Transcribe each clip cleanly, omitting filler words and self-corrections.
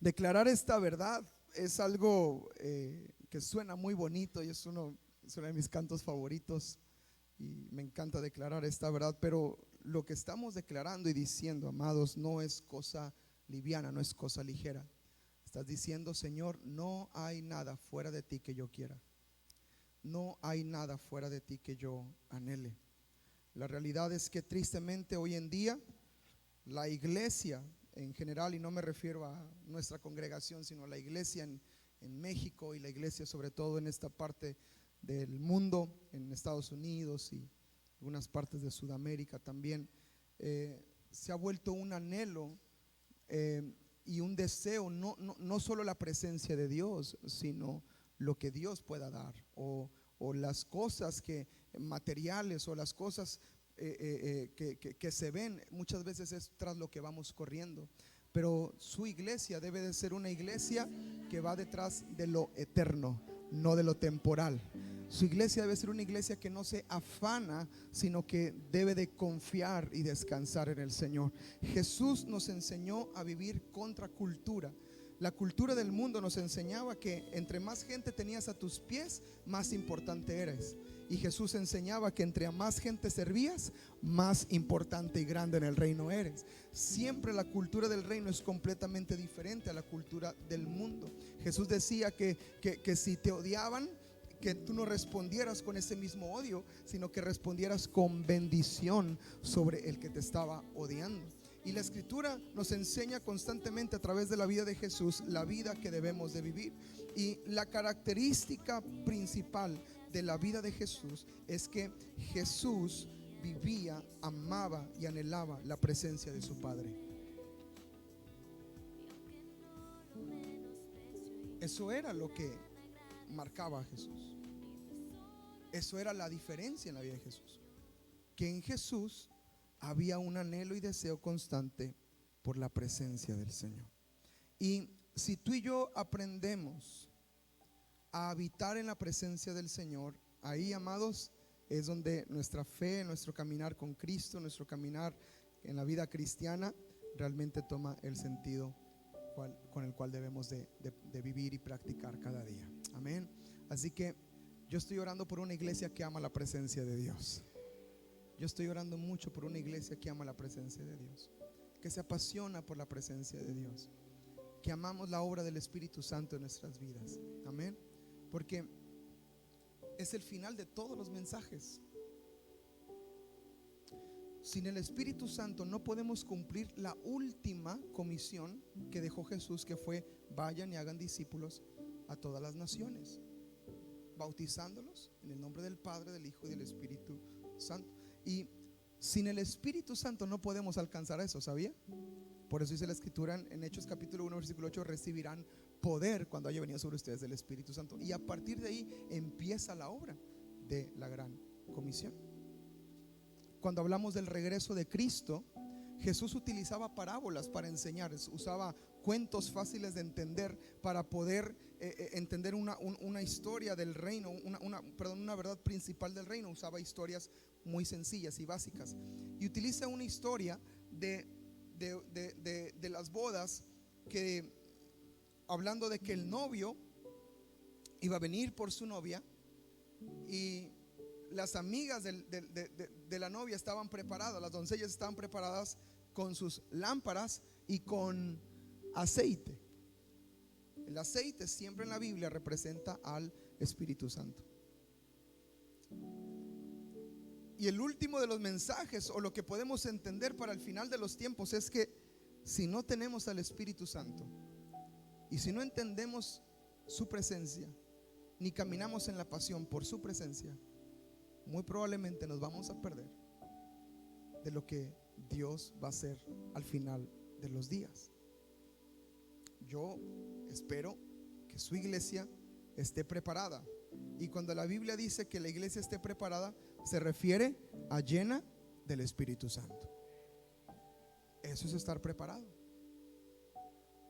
Declarar esta verdad es algo que suena muy bonito y es uno de mis cantos favoritos y me encanta declarar esta verdad, pero lo que estamos declarando y diciendo, amados, no es cosa liviana, no es cosa ligera. Estás diciendo: Señor, no hay nada fuera de ti que yo quiera, no hay nada fuera de ti que yo anhele. La realidad es que tristemente hoy en día la iglesia en general, y no me refiero a nuestra congregación, sino a la iglesia en México y la iglesia sobre todo en esta parte del mundo, en Estados Unidos y algunas partes de Sudamérica también, se ha vuelto un anhelo y un deseo, no solo la presencia de Dios, sino lo que Dios pueda dar, o las cosas materiales, o las cosas que se ven. Muchas veces es tras lo que vamos corriendo, pero su iglesia debe de ser una iglesia que va detrás de lo eterno, no de lo temporal. Su iglesia debe ser una iglesia que no se afana, sino que debe de confiar y descansar en el Señor. Jesús nos enseñó a vivir contra cultura. La cultura del mundo nos enseñaba que entre más gente tenías a tus pies, más importante eres. Y Jesús enseñaba que entre más gente servías, más importante y grande en el reino eres. Siempre la cultura del reino es completamente diferente a la cultura del mundo. Jesús decía que si te odiaban, que tú no respondieras con ese mismo odio, sino que respondieras con bendición sobre el que te estaba odiando. Y la escritura nos enseña constantemente a través de la vida de Jesús la vida que debemos de vivir. Y la característica principal de la vida de Jesús es que Jesús vivía, amaba y anhelaba la presencia de su Padre. Eso era lo que marcaba a Jesús. Eso era la diferencia en la vida de Jesús, que en Jesús había un anhelo y deseo constante por la presencia del Señor. Y si tú y yo aprendemos a habitar en la presencia del Señor, ahí, amados, es donde nuestra fe, nuestro caminar con Cristo, nuestro caminar en la vida cristiana realmente toma el sentido con el cual debemos de vivir y practicar cada día. Amén. Así que yo estoy orando por una iglesia que ama la presencia de Dios. Yo estoy orando mucho por una iglesia que ama la presencia de Dios, que se apasiona por la presencia de Dios, que amamos la obra del Espíritu Santo en nuestras vidas. Amén. Porque es el final de todos los mensajes. Sin el Espíritu Santo no podemos cumplir la última comisión que dejó Jesús, que fue: vayan y hagan discípulos a todas las naciones, bautizándolos en el nombre del Padre, del Hijo y del Espíritu Santo. Y sin el Espíritu Santo no podemos alcanzar eso, ¿sabía? Por eso dice la escritura en Hechos capítulo 1 versículo 8: recibirán poder cuando haya venido sobre ustedes el Espíritu Santo. Y a partir de ahí empieza la obra de la gran comisión. Cuando hablamos del regreso de Cristo, Jesús utilizaba parábolas para enseñar, usaba cuentos fáciles de entender para poder entender una historia del reino, una verdad principal del reino. Usaba historias muy sencillas y básicas, y utiliza una historia de las bodas, que hablando de que el novio iba a venir por su novia, y las amigas de la novia estaban preparadas, las doncellas estaban preparadas con sus lámparas y con aceite. El aceite siempre en la Biblia representa al Espíritu Santo. Y el último de los mensajes, o lo que podemos entender para el final de los tiempos, es que si no tenemos al Espíritu Santo y si no entendemos su presencia, ni caminamos en la pasión por su presencia, muy probablemente nos vamos a perder de lo que Dios va a hacer al final de los días. Yo espero que su iglesia esté preparada. Y cuando la Biblia dice que la iglesia esté preparada, se refiere a llena del Espíritu Santo. Eso es estar preparado.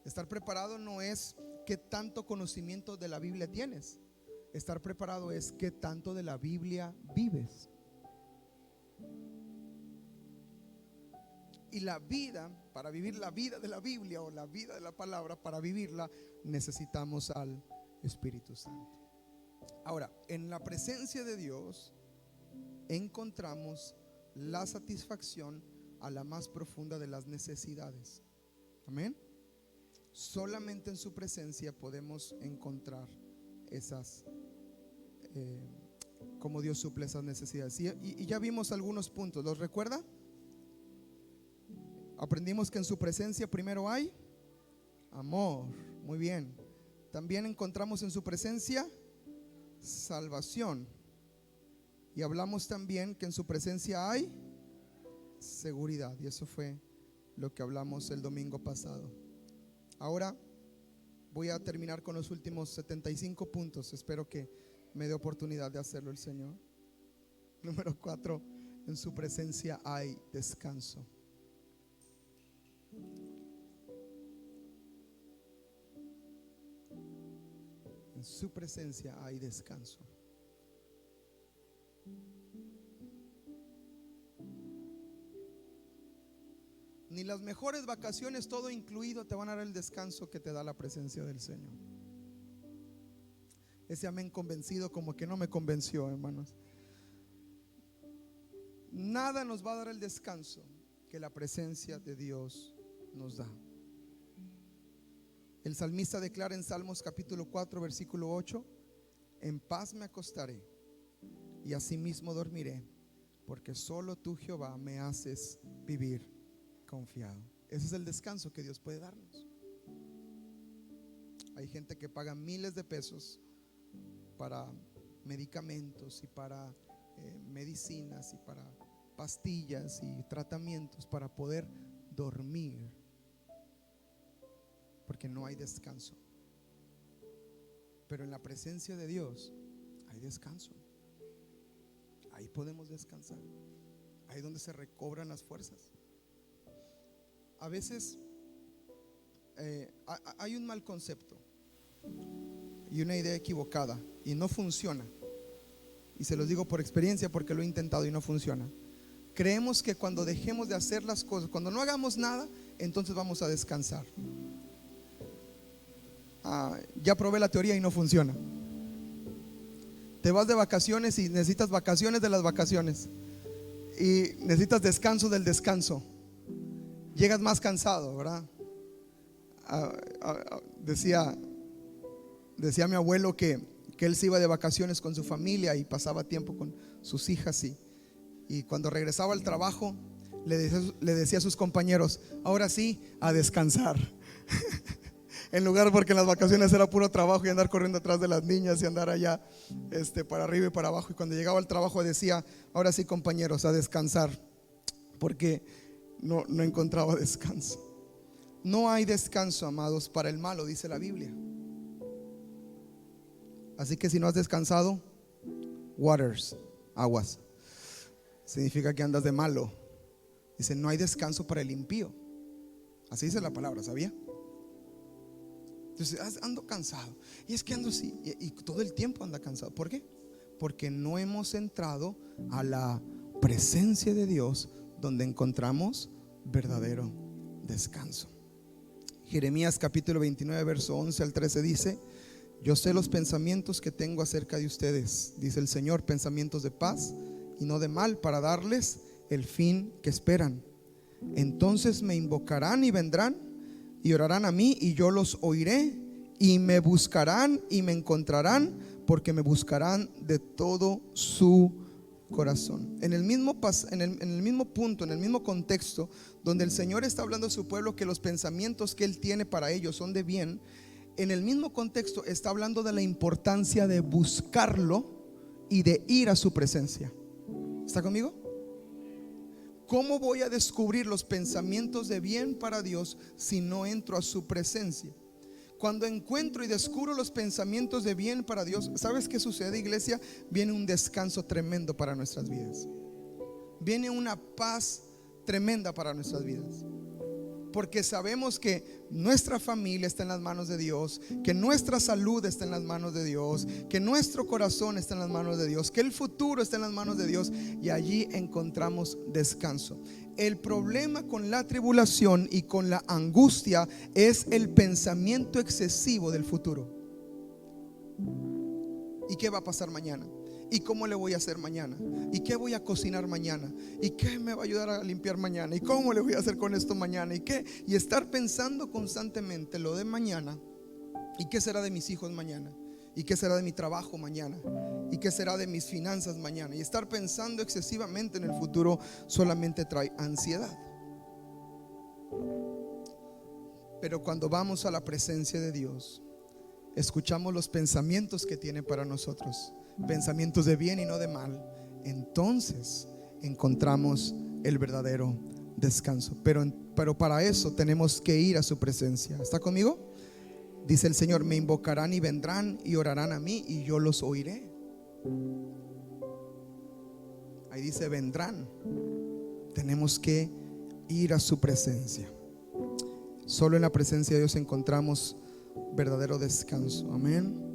Estar preparado no es qué tanto conocimiento de la Biblia tienes. Estar preparado es qué tanto de la Biblia vives. Y la vida, para vivir la vida de la Biblia o la vida de la palabra, para vivirla necesitamos al Espíritu Santo. Ahora, en la presencia de Dios encontramos la satisfacción a la más profunda de las necesidades. Amén. Solamente en su presencia podemos encontrar esas, como Dios suple esas necesidades. Y ya vimos algunos puntos, ¿los recuerda? Aprendimos que en su presencia primero hay amor. Muy bien. También encontramos en su presencia salvación. Y hablamos también que en su presencia hay seguridad. Y eso fue lo que hablamos el domingo pasado. Ahora voy a terminar con los últimos 75 puntos. Espero que me dé oportunidad de hacerlo el Señor. Número 4, en su presencia hay descanso. En su presencia hay descanso. Ni las mejores vacaciones, todo incluido, te van a dar el descanso que te da la presencia del Señor. Ese amén convencido como que no me convenció, hermanos. Nada nos va a dar el descanso que la presencia de Dios nos da. El salmista declara en Salmos capítulo 4 versículo 8: en paz me acostaré y asimismo dormiré, porque solo tú, Jehová, me haces vivir confiado. Ese es el descanso que Dios puede darnos. Hay gente que paga miles de pesos para medicamentos y para medicinas y para pastillas y tratamientos para poder dormir, porque no hay descanso. Pero en la presencia de Dios hay descanso. Ahí podemos descansar. Ahí es donde se recobran las fuerzas. A veces hay un mal concepto y una idea equivocada y no funciona. Y se los digo por experiencia, porque lo he intentado y no funciona. Creemos que cuando dejemos de hacer las cosas, cuando no hagamos nada, entonces vamos a descansar. Ya probé la teoría y no funciona. Te vas de vacaciones y necesitas vacaciones de las vacaciones y necesitas descanso del descanso. Llegas más cansado, ¿verdad? Decía mi abuelo que él se iba de vacaciones con su familia y pasaba tiempo con sus hijas, y cuando regresaba al trabajo le decía a sus compañeros: ahora sí, a descansar. En lugar, porque en las vacaciones era puro trabajo y andar corriendo atrás de las niñas y andar allá para arriba y para abajo. Y cuando llegaba al trabajo decía: ahora sí, compañeros, a descansar, porque no encontraba descanso. No hay descanso, amados, para el malo, dice la Biblia. Así que si no has descansado, waters, aguas, significa que andas de malo. Dice: no hay descanso para el impío. Así dice la palabra, ¿sabía? Entonces ando cansado, y es que ando así, y todo el tiempo anda cansado. ¿Por qué? Porque no hemos entrado a la presencia de Dios, donde encontramos verdadero descanso. Jeremías capítulo 29 verso 11 al 13 dice: yo sé los pensamientos que tengo acerca de ustedes, dice el Señor, pensamientos de paz y no de mal, para darles el fin que esperan. Entonces me invocarán y vendrán y orarán a mí, y yo los oiré, y me buscarán y me encontrarán, porque me buscarán de todo su corazón. En el mismo punto, en el mismo contexto donde el Señor está hablando a su pueblo que los pensamientos que Él tiene para ellos son de bien, en el mismo contexto está hablando de la importancia de buscarlo y de ir a su presencia. ¿Está conmigo? ¿Cómo voy a descubrir los pensamientos de bien para Dios si no entro a su presencia? Cuando encuentro y descubro los pensamientos de bien para Dios, ¿sabes qué sucede, iglesia? Viene un descanso tremendo para nuestras vidas. Viene una paz tremenda para nuestras vidas. porque sabemos que nuestra familia está en las manos de Dios, que nuestra salud está en las manos de Dios, que nuestro corazón está en las manos de Dios, que el futuro está en las manos de Dios, y allí encontramos descanso. El problema con la tribulación y con la angustia es el pensamiento excesivo del futuro. ¿Y qué va a pasar mañana? ¿Y cómo le voy a hacer mañana? ¿Y qué voy a cocinar mañana? ¿Y qué me va a ayudar a limpiar mañana? ¿Y cómo le voy a hacer con esto mañana? ¿Y qué? Y estar pensando constantemente lo de mañana. ¿Y qué será de mis hijos mañana? ¿Y qué será de mi trabajo mañana? ¿Y qué será de mis finanzas mañana? Y estar pensando excesivamente en el futuro solamente trae ansiedad. Pero cuando vamos a la presencia de Dios, escuchamos los pensamientos que tiene para nosotros, pensamientos de bien y no de mal. Entonces encontramos el verdadero descanso. Pero para eso tenemos que ir a su presencia. ¿Está conmigo? Dice el Señor: me invocarán y vendrán y orarán a mí y yo los oiré. Ahí dice vendrán. Tenemos que ir a su presencia. Solo en la presencia de Dios encontramos verdadero descanso. Amén.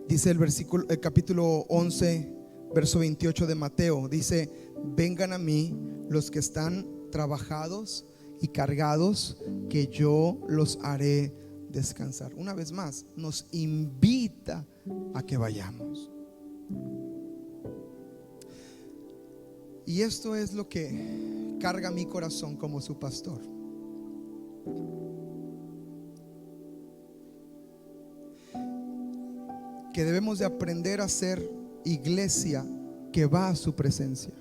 Dice el capítulo 11, verso 28 de Mateo, dice: vengan a mí los que están trabajados y cargados, que yo los haré descansar. Una vez más, nos invita a que vayamos. Y esto es lo que carga mi corazón como su pastor. Que debemos de aprender a ser iglesia que va a su presencia.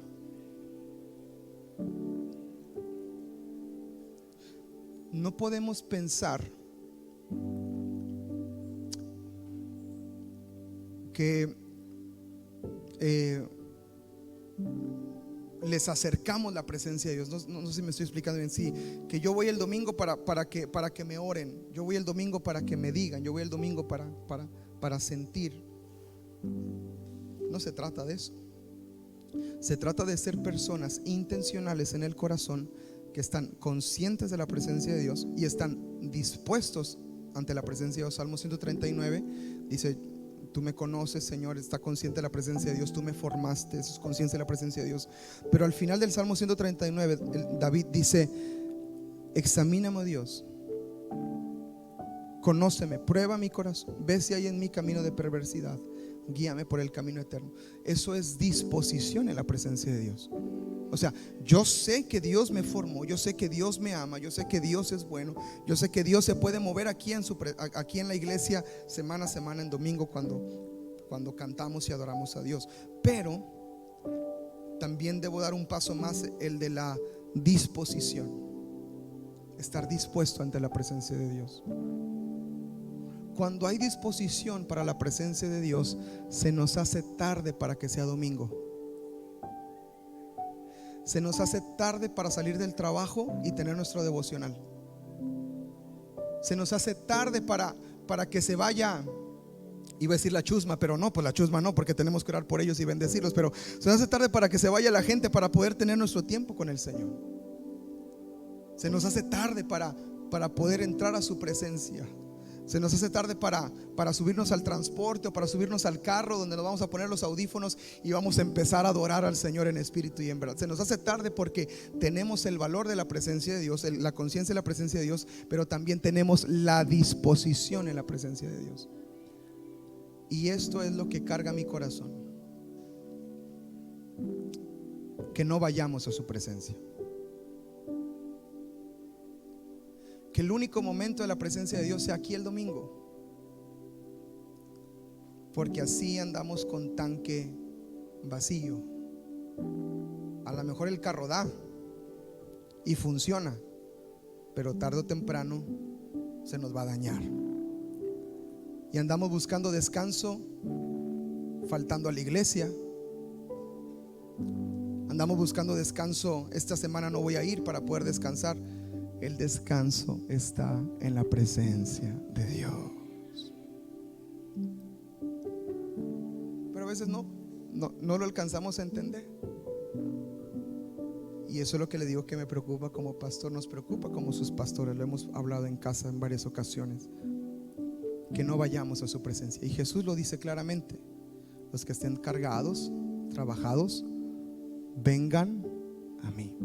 No podemos pensar que les acercamos la presencia de Dios. No sé si me estoy explicando bien. Sí, que yo voy el domingo para que me oren. Yo voy el domingo para que me digan. Yo voy el domingo para sentir. No se trata de eso. Se trata de ser personas intencionales en el corazón, que están conscientes de la presencia de Dios y están dispuestos ante la presencia de Dios. Salmo 139 dice: tú me conoces, Señor. Está consciente de la presencia de Dios. Tú me formaste. Es consciente de la presencia de Dios. Pero al final del Salmo 139 David dice: examíname, oh Dios, conóceme, prueba mi corazón, ve si hay en mí camino de perversidad, guíame por el camino eterno. Eso es disposición en la presencia de Dios. O sea, yo sé que Dios me formó, yo sé que Dios me ama, yo sé que Dios es bueno, yo sé que Dios se puede mover aquí en la iglesia semana a semana, en domingo, cuando cantamos y adoramos a Dios. Pero también debo dar un paso más, el de la disposición. Estar dispuesto ante la presencia de Dios. Cuando hay disposición para la presencia de Dios, se nos hace tarde para que sea domingo. Se nos hace tarde para salir del trabajo y tener nuestro devocional. Se nos hace tarde para que se vaya, iba a decir la chusma, pero no, pues la chusma no, porque tenemos que orar por ellos y bendecirlos. Pero se nos hace tarde para que se vaya la gente, para poder tener nuestro tiempo con el Señor. Se nos hace tarde para poder entrar a su presencia. Se nos hace tarde para subirnos al transporte o para subirnos al carro donde nos vamos a poner los audífonos y vamos a empezar a adorar al Señor en espíritu y en verdad. Se nos hace tarde porque tenemos el valor de la presencia de Dios, la conciencia de la presencia de Dios, pero también tenemos la disposición en la presencia de Dios. Y esto es lo que carga mi corazón, que no vayamos a su presencia. Que el único momento de la presencia de Dios sea aquí el domingo, porque así andamos con tanque vacío. A lo mejor el carro da y funciona, pero tarde o temprano se nos va a dañar. Y andamos buscando descanso, faltando a la iglesia. Andamos buscando descanso. Esta semana no voy a ir para poder descansar. El descanso está en la presencia de Dios. Pero a veces no lo alcanzamos a entender. Y eso es lo que le digo que me preocupa como pastor, nos preocupa como sus pastores. Lo hemos hablado en casa en varias ocasiones, que no vayamos a su presencia. Y Jesús lo dice claramente: los que estén cargados, trabajados, vengan a mí.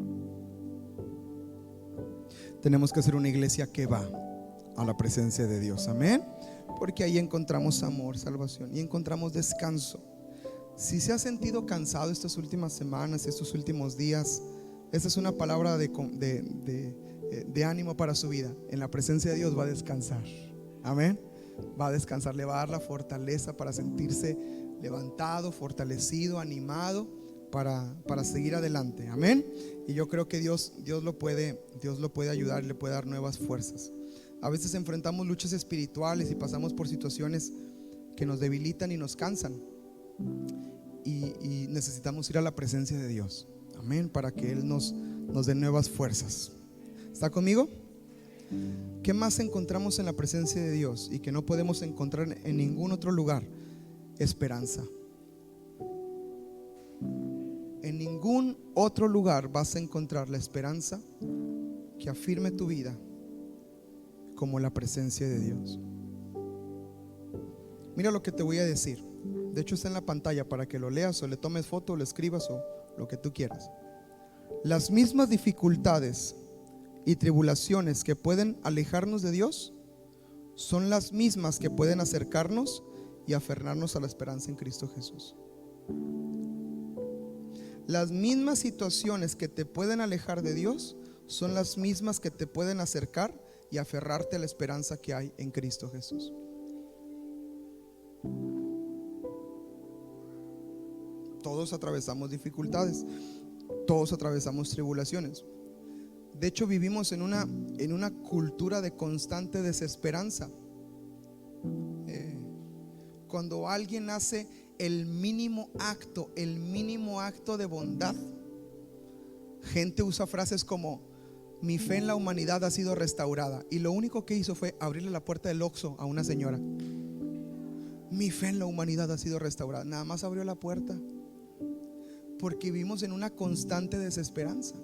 Tenemos que ser una iglesia que va a la presencia de Dios, amén, porque ahí encontramos amor, salvación y encontramos descanso. Si se ha sentido cansado estas últimas semanas, estos últimos días, esta es una palabra de ánimo para su vida. En la presencia de Dios va a descansar, amén. Va a descansar, le va a dar la fortaleza para sentirse levantado, fortalecido, animado para seguir adelante, amén. Y yo creo que Dios lo puede ayudar, le puede dar nuevas fuerzas. A veces enfrentamos luchas espirituales y pasamos por situaciones que nos debilitan y nos cansan, y necesitamos ir a la presencia de Dios, amén, para que Él nos dé nuevas fuerzas. ¿Está conmigo? ¿Qué más encontramos en la presencia de Dios y que no podemos encontrar en ningún otro lugar? Esperanza. En ningún otro lugar vas a encontrar la esperanza que afirme tu vida como la presencia de Dios. Mira lo que te voy a decir. De hecho está en la pantalla para que lo leas o le tomes foto o lo escribas o lo que tú quieras. Las mismas dificultades y tribulaciones que pueden alejarnos de Dios son las mismas que pueden acercarnos y aferrarnos a la esperanza en Cristo Jesús. Las mismas situaciones que te pueden alejar de Dios son las mismas que te pueden acercar y aferrarte a la esperanza que hay en Cristo Jesús. Todos atravesamos dificultades, todos atravesamos tribulaciones. De hecho, vivimos en una cultura de constante desesperanza. Cuando alguien hace el mínimo acto de bondad, gente usa frases como: mi fe en la humanidad ha sido restaurada. Y lo único que hizo fue abrirle la puerta del Oxxo a una señora. Mi fe en la humanidad ha sido restaurada. Nada más abrió la puerta, porque vivimos en una constante desesperanza.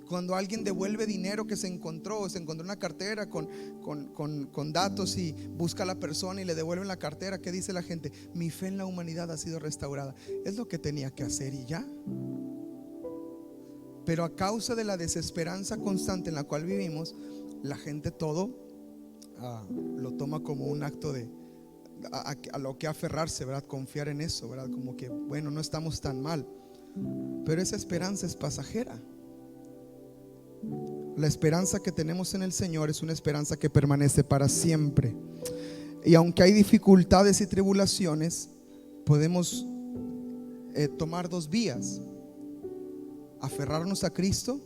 Cuando alguien devuelve dinero que se encontró una cartera con datos y busca a la persona y le devuelven la cartera, ¿qué dice la gente? Mi fe en la humanidad ha sido restaurada. Es lo que tenía que hacer y ya. Pero a causa de la desesperanza constante en la cual vivimos, la gente todo lo toma como un acto de a lo que aferrarse, ¿verdad? Confiar en eso, ¿verdad? Como que, bueno, no estamos tan mal. Pero esa esperanza es pasajera. La esperanza que tenemos en el Señor es una esperanza que permanece para siempre. Y aunque hay dificultades y tribulaciones, podemos tomar dos vías: aferrarnos a Cristo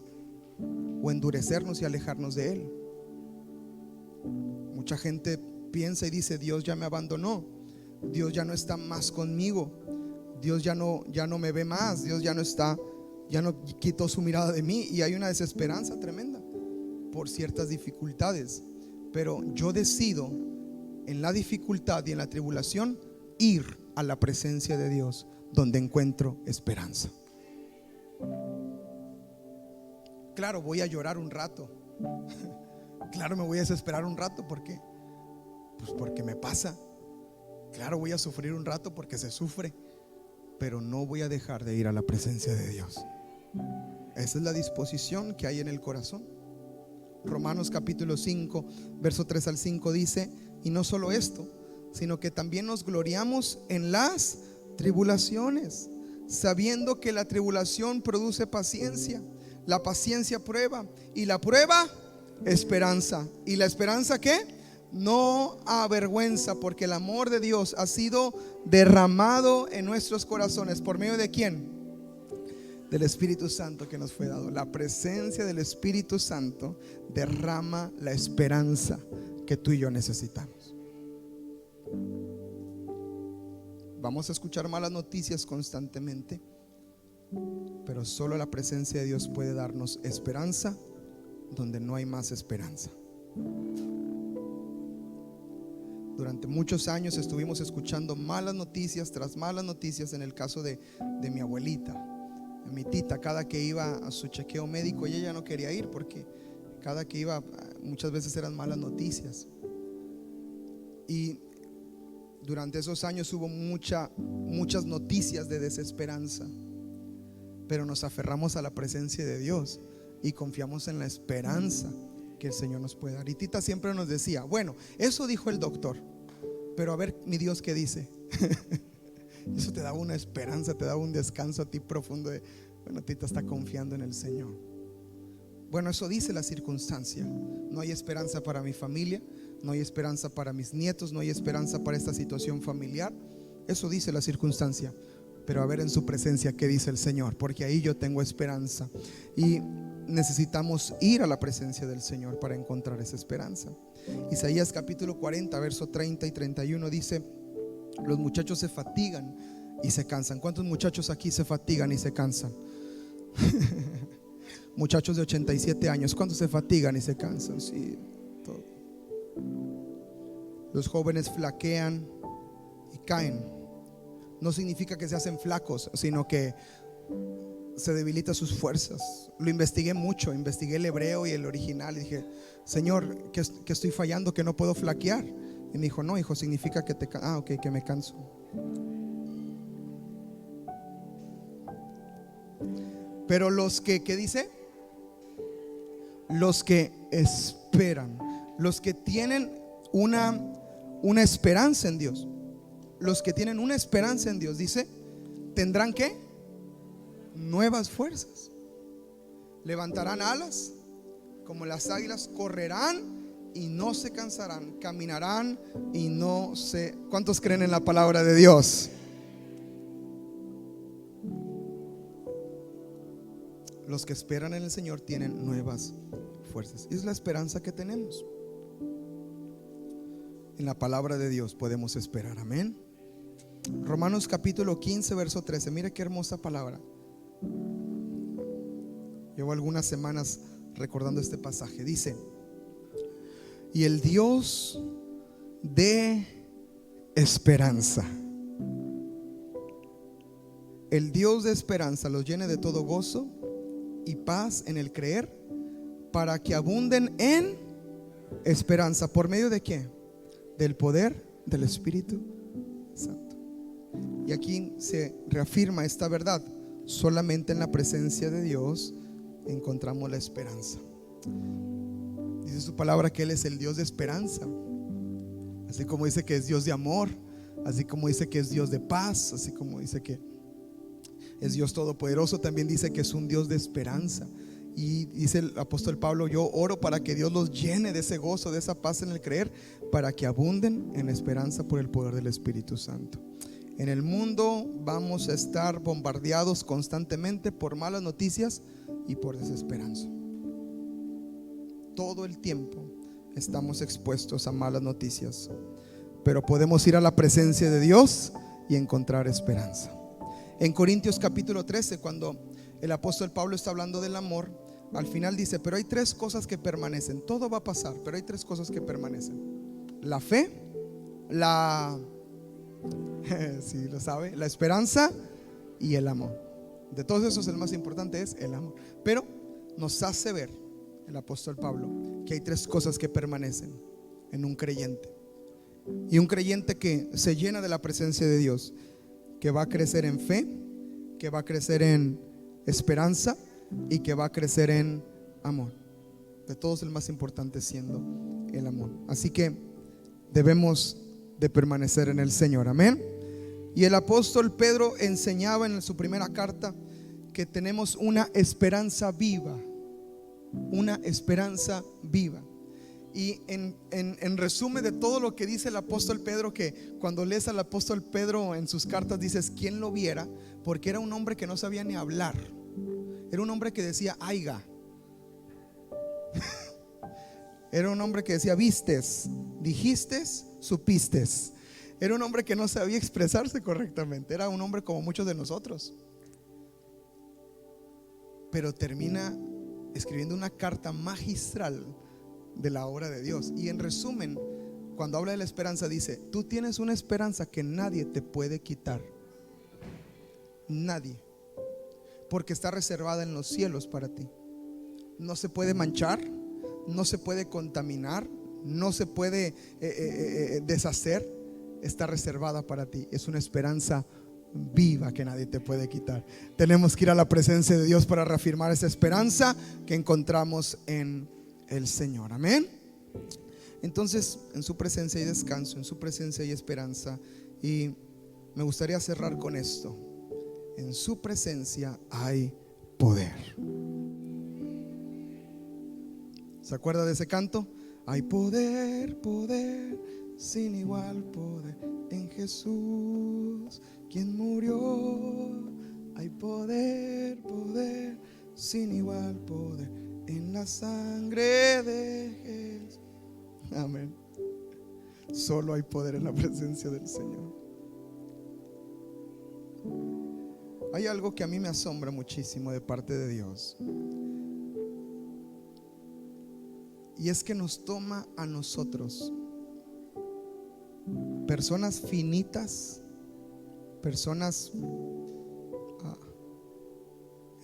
o endurecernos y alejarnos de Él. Mucha gente piensa y dice: Dios ya me abandonó, Dios ya no está más conmigo, Dios ya no me ve más, Dios ya no quitó su mirada de mí. Y hay una desesperanza tremenda por ciertas dificultades. Pero yo decido en la dificultad y en la tribulación ir a la presencia de Dios, donde encuentro esperanza. Claro, voy a llorar un rato. Claro, me voy a desesperar un rato. ¿Por qué? Pues porque me pasa. Claro, voy a sufrir un rato porque se sufre. Pero no voy a dejar de ir a la presencia de Dios. Esa es la disposición que hay en el corazón. Romanos capítulo 5 verso 3 al 5 dice: y no solo esto, sino que también nos gloriamos en las tribulaciones, sabiendo que la tribulación produce paciencia, la paciencia prueba, y la prueba esperanza, y la esperanza ¿qué? No avergüenza, porque el amor de Dios ha sido derramado en nuestros corazones. ¿Por medio de quién? Del Espíritu Santo que nos fue dado. La presencia del Espíritu Santo derrama la esperanza que tú y yo necesitamos. Vamos a escuchar malas noticias constantemente, pero solo la presencia de Dios puede darnos esperanza donde no hay más esperanza. Durante muchos años estuvimos escuchando malas noticias tras malas noticias en el caso de mi abuelita. Mi tita, cada que iba a su chequeo médico, ella ya no quería ir porque cada que iba muchas veces eran malas noticias. Y durante esos años hubo muchas noticias de desesperanza, pero nos aferramos a la presencia de Dios y confiamos en la esperanza que el Señor nos puede dar. Y tita siempre nos decía, bueno, eso dijo el doctor, pero a ver mi Dios qué dice. Eso te daba una esperanza, te daba un descanso a ti profundo de, bueno, tita está confiando en el Señor. Bueno, eso dice la circunstancia. No hay esperanza para mi familia, no hay esperanza para mis nietos, no hay esperanza para esta situación familiar. Eso dice la circunstancia, pero a ver en su presencia qué dice el Señor, porque ahí yo tengo esperanza. Y necesitamos ir a la presencia del Señor para encontrar esa esperanza. Isaías capítulo 40 verso 30 y 31 dice: los muchachos se fatigan y se cansan. ¿Cuántos muchachos aquí se fatigan y se cansan? Muchachos de 87 años, ¿cuántos se fatigan y se cansan? Sí, todo. Los jóvenes flaquean y caen. No significa que se hacen flacos, sino que se debilita sus fuerzas. Lo investigué mucho, investigué el hebreo y el original y dije, Señor, que estoy fallando, que no puedo flaquear. Y me dijo, no, hijo, significa que que me canso. Pero los que, ¿qué dice? Los que esperan, los que tienen una esperanza en Dios, los que tienen una esperanza en Dios, dice, tendrán ¿qué? Nuevas fuerzas. Levantarán alas como las águilas, correrán y no se cansarán, caminarán y no se... ¿Cuántos creen en la palabra de Dios? Los que esperan en el Señor tienen nuevas fuerzas. Es la esperanza que tenemos. En la palabra de Dios podemos esperar, amén. Romanos capítulo 15 verso 13. Mire qué hermosa palabra. Llevo algunas semanas recordando este pasaje. Dice: y el Dios de esperanza, el Dios de esperanza los llene de todo gozo y paz en el creer, para que abunden en esperanza. ¿Por medio de qué? Del poder del Espíritu Santo. Y aquí se reafirma esta verdad. Solamente en la presencia de Dios encontramos la esperanza. Dice su palabra que Él es el Dios de esperanza, así como dice que es Dios de amor, así como dice que es Dios de paz, así como dice que es Dios todopoderoso, también dice que es un Dios de esperanza. Y dice el apóstol Pablo: yo oro para que Dios los llene de ese gozo, de esa paz en el creer, para que abunden en esperanza por el poder del Espíritu Santo. En el mundo vamos a estar bombardeados constantemente por malas noticias y por desesperanza. Todo el tiempo estamos expuestos a malas noticias, pero podemos ir a la presencia de Dios y encontrar esperanza. En Corintios capítulo 13, cuando el apóstol Pablo está hablando del amor, al final dice: pero hay tres cosas que permanecen. Todo va a pasar, pero hay tres cosas que permanecen: la fe, sí, lo sabe, la esperanza y el amor. De todos esos el más importante es el amor. Pero nos hace ver el apóstol Pablo que hay tres cosas que permanecen en un creyente. Y un creyente que se llena de la presencia de Dios, que va a crecer en fe, que va a crecer en esperanza y que va a crecer en amor. De todos el más importante siendo el amor. Así que debemos de permanecer en el Señor, amén. Y el apóstol Pedro enseñaba en su primera carta que tenemos una esperanza viva, una esperanza viva. Y en resumen de todo lo que dice el apóstol Pedro, que cuando lees al apóstol Pedro en sus cartas dices: ¿quién lo viera? Porque era un hombre que no sabía ni hablar. Era un hombre que decía aiga. Era un hombre que decía vistes, dijiste, supiste. Era un hombre que no sabía expresarse correctamente. Era un hombre como muchos de nosotros. Pero termina escribiendo una carta magistral de la obra de Dios. Y en resumen, cuando habla de la esperanza, dice: tú tienes una esperanza que nadie te puede quitar. Nadie. porque está reservada en los cielos para ti. No se puede manchar, no se puede contaminar, no se puede deshacer. Está reservada para ti. Es una esperanza viva que nadie te puede quitar. Tenemos que ir a la presencia de Dios para reafirmar esa esperanza que encontramos en el Señor. Amén. Entonces, en su presencia hay descanso, en su presencia hay esperanza. Y me gustaría cerrar con esto: en su presencia hay poder. ¿Se acuerda de ese canto? Hay poder, poder, sin igual poder en Jesús, quien murió. Hay poder, poder, sin igual poder en la sangre de Jesús. Amén. Solo hay poder en la presencia del Señor. Hay algo que a mí me asombra muchísimo de parte de Dios, y es que nos toma a nosotros, personas finitas, personas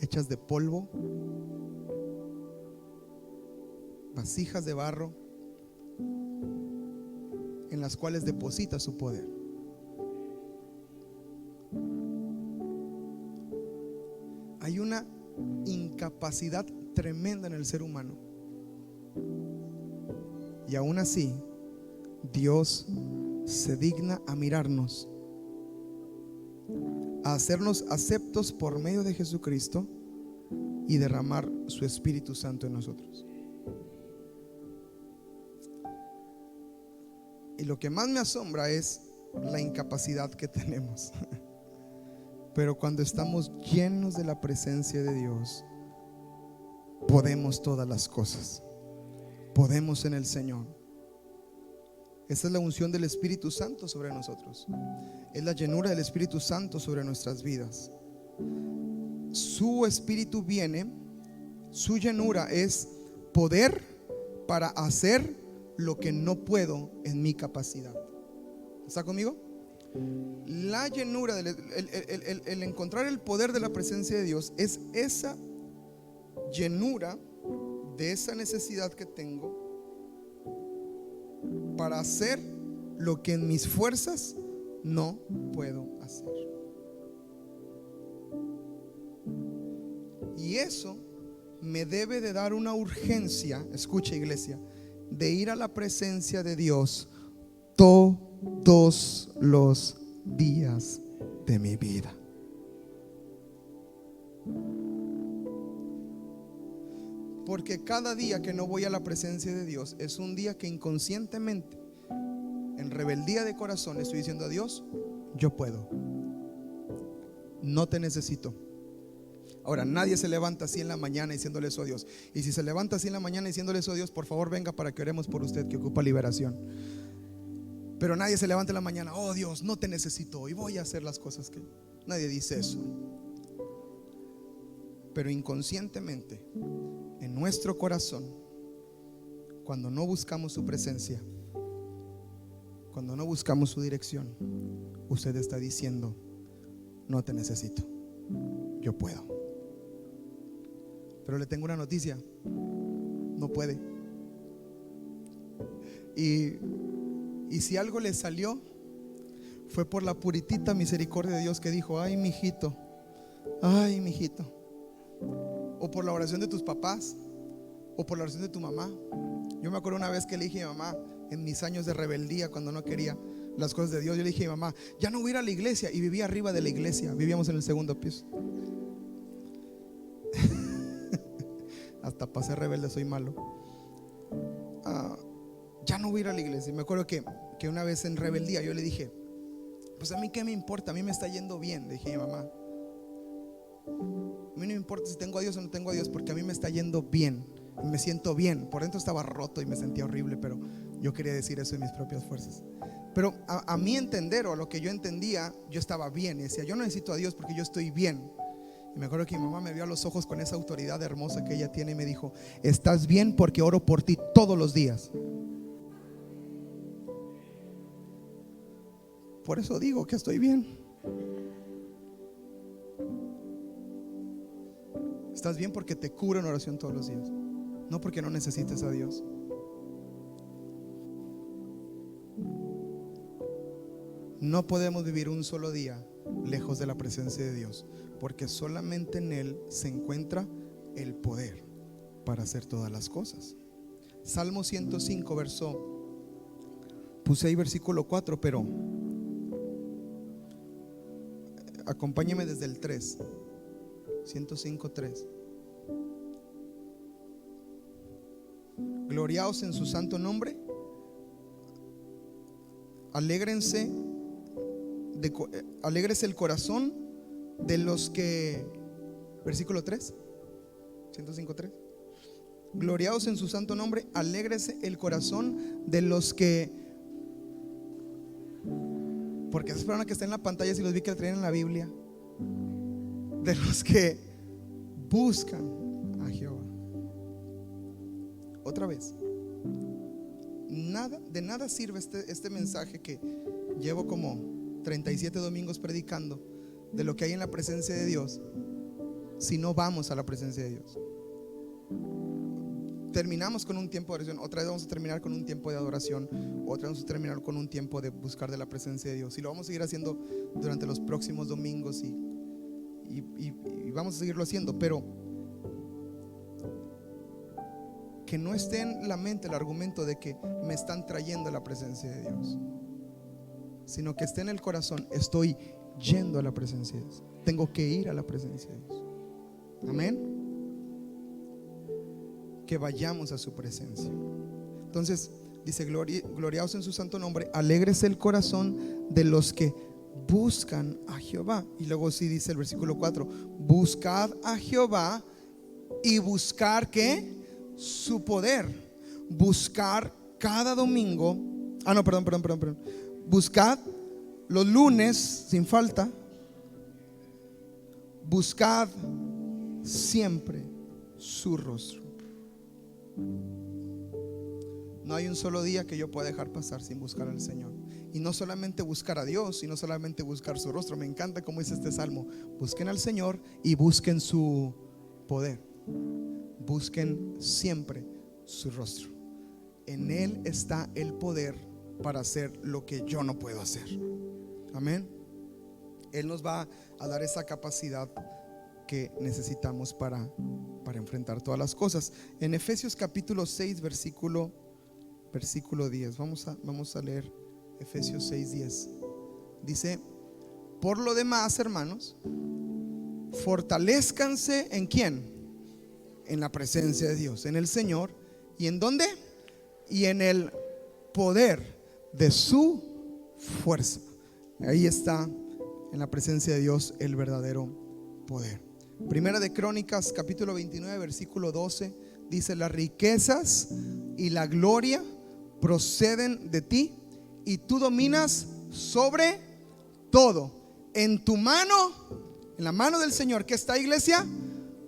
hechas de polvo, vasijas de barro, en las cuales deposita su poder. Hay una incapacidad tremenda en el ser humano, y aún así Dios se digna a mirarnos, a hacernos aceptos por medio de Jesucristo y derramar su Espíritu Santo en nosotros. Y lo que más me asombra es la incapacidad que tenemos. Pero cuando estamos llenos de la presencia de Dios, podemos todas las cosas. Podemos en el Señor. Esa es la unción del Espíritu Santo sobre nosotros. Es la llenura del Espíritu Santo sobre nuestras vidas. Su Espíritu viene, su llenura es poder para hacer lo que no puedo en mi capacidad. ¿Está conmigo? La llenura, el encontrar el poder de la presencia de Dios es esa llenura de esa necesidad que tengo para hacer lo que en mis fuerzas no puedo hacer. Y eso me debe de dar una urgencia, escucha iglesia, de ir a la presencia de Dios todos los días de mi vida. Porque cada día que no voy a la presencia de Dios es un día que inconscientemente, en rebeldía de corazón, estoy diciendo a Dios: yo puedo, no te necesito. Ahora, nadie se levanta así en la mañana diciéndole eso a Dios. Y si se levanta así en la mañana diciéndole eso a Dios, por favor venga para que oremos por usted, que ocupa liberación. Pero nadie se levanta en la mañana: oh Dios, no te necesito y voy a hacer las cosas que... Nadie dice eso. Pero inconscientemente, en nuestro corazón, cuando no buscamos su presencia, cuando no buscamos su dirección, usted está diciendo: no te necesito, yo puedo. Pero le tengo una noticia: no puede. Y si algo le salió, fue por la puritita misericordia de Dios que dijo: ay, mijito, ay, mijito. O por la oración de tus papás, o por la oración de tu mamá. Yo me acuerdo una vez que le dije a mi mamá, en mis años de rebeldía, cuando no quería las cosas de Dios, yo le dije a mi mamá: ya no voy a ir a la iglesia. Y vivía arriba de la iglesia, vivíamos en el segundo piso. Hasta para ser rebelde soy malo. Ya no voy a ir a la iglesia. Y me acuerdo que una vez en rebeldía yo le dije: pues a mí qué me importa, a mí me está yendo bien. Le dije a mi mamá: a mí no me importa si tengo a Dios o no tengo a Dios, porque a mí me está yendo bien, me siento bien. Por dentro estaba roto y me sentía horrible, pero yo quería decir eso en mis propias fuerzas. Pero a mi entender, o a lo que yo entendía, yo estaba bien. Y decía: yo no necesito a Dios porque yo estoy bien. Y me acuerdo que mi mamá me vio a los ojos con esa autoridad hermosa que ella tiene y me dijo: estás bien porque oro por ti todos los días. Por eso digo que estoy bien. Estás bien porque te curo en oración todos los días, no porque no necesites a Dios. No podemos vivir un solo día lejos de la presencia de Dios, porque solamente en Él se encuentra el poder para hacer todas las cosas. Salmo 105 puse ahí versículo 4, pero acompáñeme desde el 3. 105:3. Gloriaos en su santo nombre, alégrese el corazón de los que, versículo 3, 105:3. Gloriaos en su santo nombre, alégrese el corazón de los que, porque esa es que está en la pantalla, si los vi que la traen en la Biblia, de los que buscan a Jehová. Otra vez, de nada sirve este mensaje que llevo como 37 domingos predicando, de lo que hay en la presencia de Dios, si no vamos a la presencia de Dios. Terminamos con un tiempo de oración, otra vez vamos a terminar con un tiempo de adoración, otra vez vamos a terminar con un tiempo de buscar de la presencia de Dios, y lo vamos a seguir haciendo durante los próximos domingos, y vamos a seguirlo haciendo, pero que no esté en la mente el argumento de que me están trayendo a la presencia de Dios, sino que esté en el corazón: estoy yendo a la presencia de Dios, tengo que ir a la presencia de Dios. Amén. Que vayamos a su presencia. Entonces dice: gloriaos en su santo nombre, alégrese el corazón de los que buscan a Jehová. Y luego sí dice el versículo 4: buscad a Jehová y buscar ¿qué? Su poder. Buscar cada domingo. Perdón. Buscad los lunes sin falta. Buscad siempre su rostro. No hay un solo día que yo pueda dejar pasar sin buscar al Señor. Y no solamente buscar a Dios, sino solamente buscar su rostro. Me encanta como dice este salmo: busquen al Señor y busquen su poder. Busquen siempre su rostro. En Él está el poder para hacer lo que yo no puedo hacer. Amén. Él nos va a dar esa capacidad que necesitamos para enfrentar todas las cosas. En Efesios capítulo 6 versículo 10, vamos a leer Efesios 6:10. Dice: por lo demás, hermanos, fortalezcanse ¿en quién? En la presencia de Dios, en el Señor. ¿Y en dónde? Y en el poder de su fuerza. Ahí está, en la presencia de Dios, el verdadero poder. Primera de Crónicas capítulo 29 versículo 12 dice: las riquezas y la gloria proceden de ti, y tú dominas sobre todo. En tu mano, en la mano del Señor, ¿qué está, iglesia?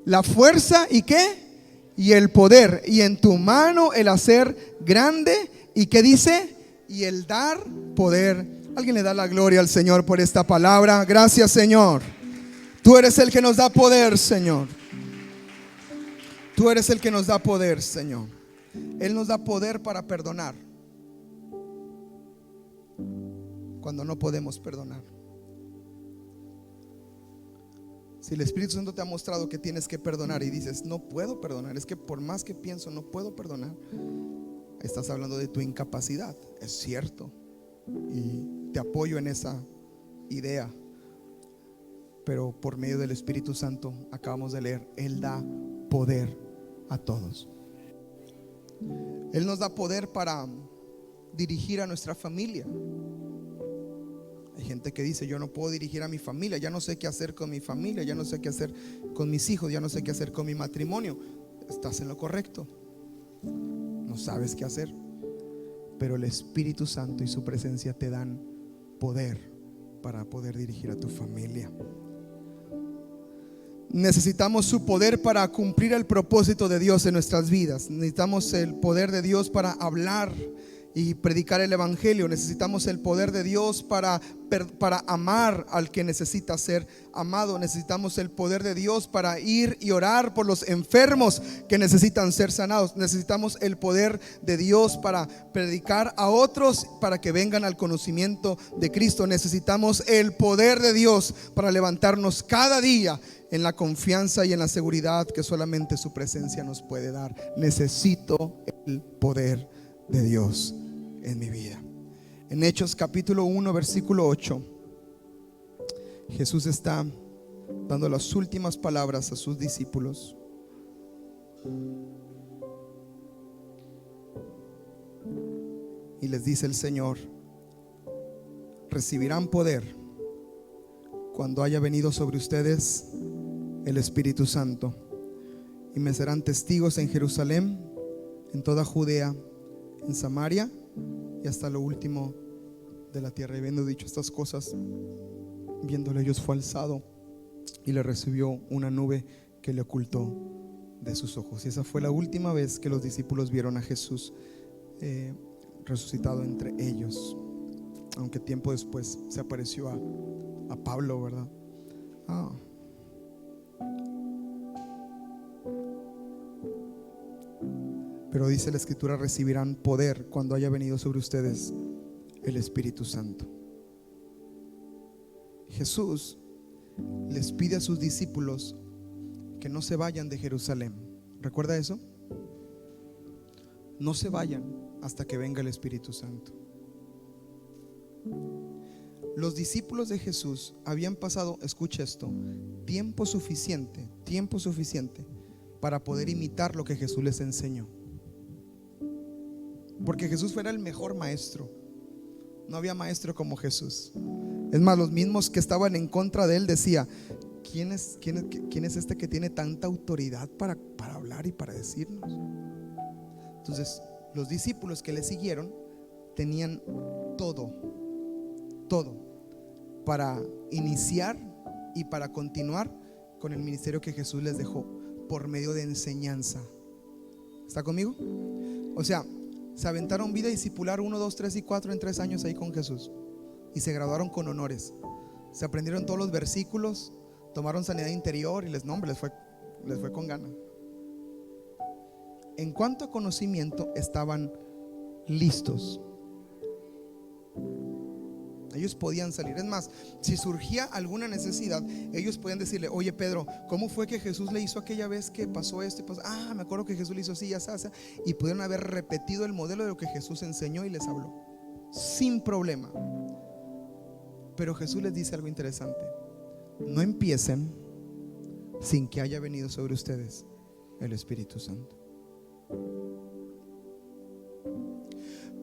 La fuerza y ¿qué? Y el poder. Y en tu mano el hacer grande. ¿Y qué dice? Y el dar poder. Alguien le da la gloria al Señor por esta palabra. Gracias, Señor. Tú eres el que nos da poder, Señor. Tú eres el que nos da poder, Señor. Él nos da poder para perdonar cuando no podemos perdonar. Si el Espíritu Santo te ha mostrado que tienes que perdonar y dices: no puedo perdonar, es que por más que pienso no puedo perdonar, estás hablando de tu incapacidad. Es cierto, y te apoyo en esa idea, pero por medio del Espíritu Santo, acabamos de leer, Él da poder a todos. Él nos da poder para dirigir a nuestra familia. Hay gente que dice: yo no puedo dirigir a mi familia, ya no sé qué hacer con mi familia, ya no sé qué hacer con mis hijos, ya no sé qué hacer con mi matrimonio. Estás en lo correcto, no sabes qué hacer, pero el Espíritu Santo y su presencia te dan poder para poder dirigir a tu familia. Necesitamos su poder para cumplir el propósito de Dios en nuestras vidas. Necesitamos el poder de Dios para hablar y predicar el evangelio. Necesitamos el poder de Dios para amar al que necesita ser amado. Necesitamos el poder de Dios para ir y orar por los enfermos que necesitan ser sanados. Necesitamos el poder de Dios para predicar a otros para que vengan al conocimiento de Cristo. Necesitamos el poder de Dios para levantarnos cada día en la confianza y en la seguridad que solamente su presencia nos puede dar. Necesito el poder de Dios en mi vida. En Hechos capítulo 1 versículo 8, Jesús está dando las últimas palabras a sus discípulos. Y les dice el Señor: recibirán poder cuando haya venido sobre ustedes el Espíritu Santo, y me serán testigos en Jerusalén, en toda Judea, en Samaria y hasta lo último de la tierra. Y habiendo dicho estas cosas, viéndole ellos, fue alzado y le recibió una nube que le ocultó de sus ojos. Y esa fue la última vez que los discípulos vieron a Jesús resucitado entre ellos, aunque tiempo después se apareció a Pablo, ¿verdad? Pero dice la Escritura: recibirán poder cuando haya venido sobre ustedes el Espíritu Santo. Jesús les pide a sus discípulos que no se vayan de Jerusalén. ¿Recuerda eso? No se vayan hasta que venga el Espíritu Santo. Los discípulos de Jesús habían pasado, escucha esto, tiempo suficiente para poder imitar lo que Jesús les enseñó. Porque Jesús fuera el mejor maestro. No había maestro como Jesús. Es más, los mismos que estaban en contra de él decía: ¿quién es este que tiene tanta autoridad para hablar y para decirnos? Entonces, los discípulos que le siguieron tenían todo para iniciar y para continuar con el ministerio que Jesús les dejó por medio de enseñanza. ¿Está conmigo? O sea, se aventaron vida discipular 1, 2, 3 y 4 en 3 años ahí con Jesús, y se graduaron con honores. Se aprendieron todos los versículos, tomaron sanidad interior y les fue con gana. En cuanto a conocimiento, estaban listos. Ellos podían salir. Es más, si surgía alguna necesidad, ellos podían decirle: oye Pedro, ¿cómo fue que Jesús le hizo aquella vez que pasó esto? Y pasó, me acuerdo que Jesús le hizo así, ya se. Y pudieron haber repetido el modelo de lo que Jesús enseñó y les habló sin problema. Pero Jesús les dice algo interesante: no empiecen sin que haya venido sobre ustedes el Espíritu Santo.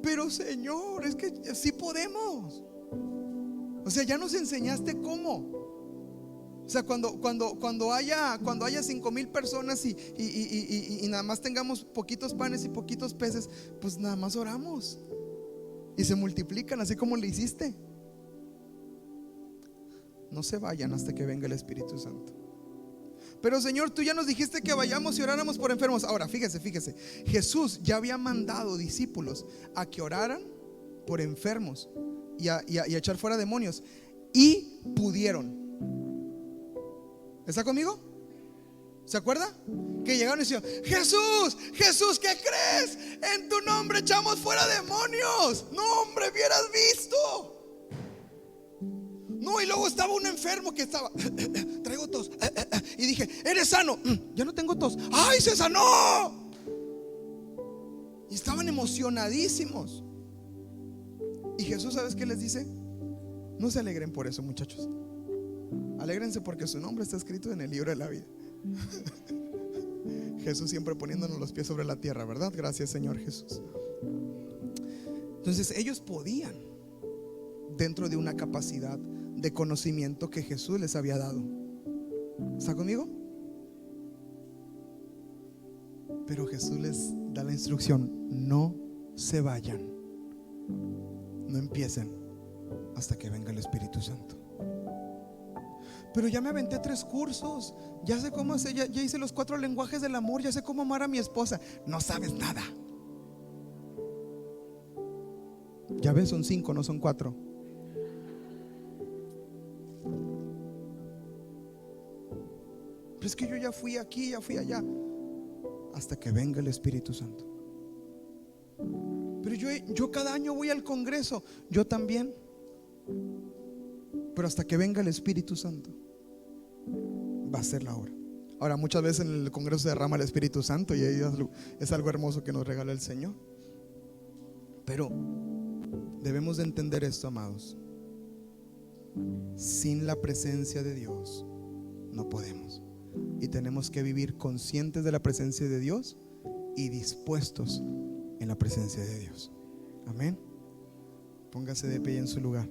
Pero Señor, es que sí podemos. O sea, ya nos enseñaste cómo. O sea, cuando haya 5,000 personas y nada más tengamos poquitos panes y poquitos peces, pues nada más oramos y se multiplican, así como le hiciste. No se vayan hasta que venga el Espíritu Santo. Pero Señor, tú ya nos dijiste que vayamos y oráramos por enfermos. Ahora, fíjese, Jesús ya había mandado discípulos a que oraran por enfermos y a echar fuera demonios, y pudieron. ¿Está conmigo? ¿Se acuerda? Que llegaron y decían: Jesús, ¿qué crees? En tu nombre echamos fuera demonios. No, hombre, hubieras visto. No, y luego estaba un enfermo que estaba traigo tos, y dije: ¿eres sano? Ya no tengo tos. ¡Ay, se sanó! Y estaban emocionadísimos. Y Jesús, ¿sabes qué les dice? No se alegren por eso, muchachos. Alégrense porque su nombre está escrito en el libro de la vida. Jesús siempre poniéndonos los pies sobre la tierra, ¿verdad? Gracias, Señor Jesús. Entonces ellos podían, dentro de una capacidad de conocimiento que Jesús les había dado. ¿Está conmigo? Pero Jesús les da la instrucción: no se vayan, no empiecen hasta que venga el Espíritu Santo. Pero ya me aventé 3 cursos, ya sé cómo hacer, ya hice los 4 lenguajes del amor, ya sé cómo amar a mi esposa. No sabes nada. Ya ves, son 5, no son 4. Pero es que yo ya fui aquí, ya fui allá. Hasta que venga el Espíritu Santo. Pero yo cada año voy al Congreso. Yo también. Pero hasta que venga el Espíritu Santo va a ser la hora. Ahora, muchas veces en el Congreso se derrama el Espíritu Santo y es algo hermoso que nos regala el Señor. Pero debemos de entender esto, amados. Sin la presencia de Dios no podemos. Y tenemos que vivir conscientes de la presencia de Dios y dispuestos en la presencia de Dios. Amén. Póngase de pie en su lugar.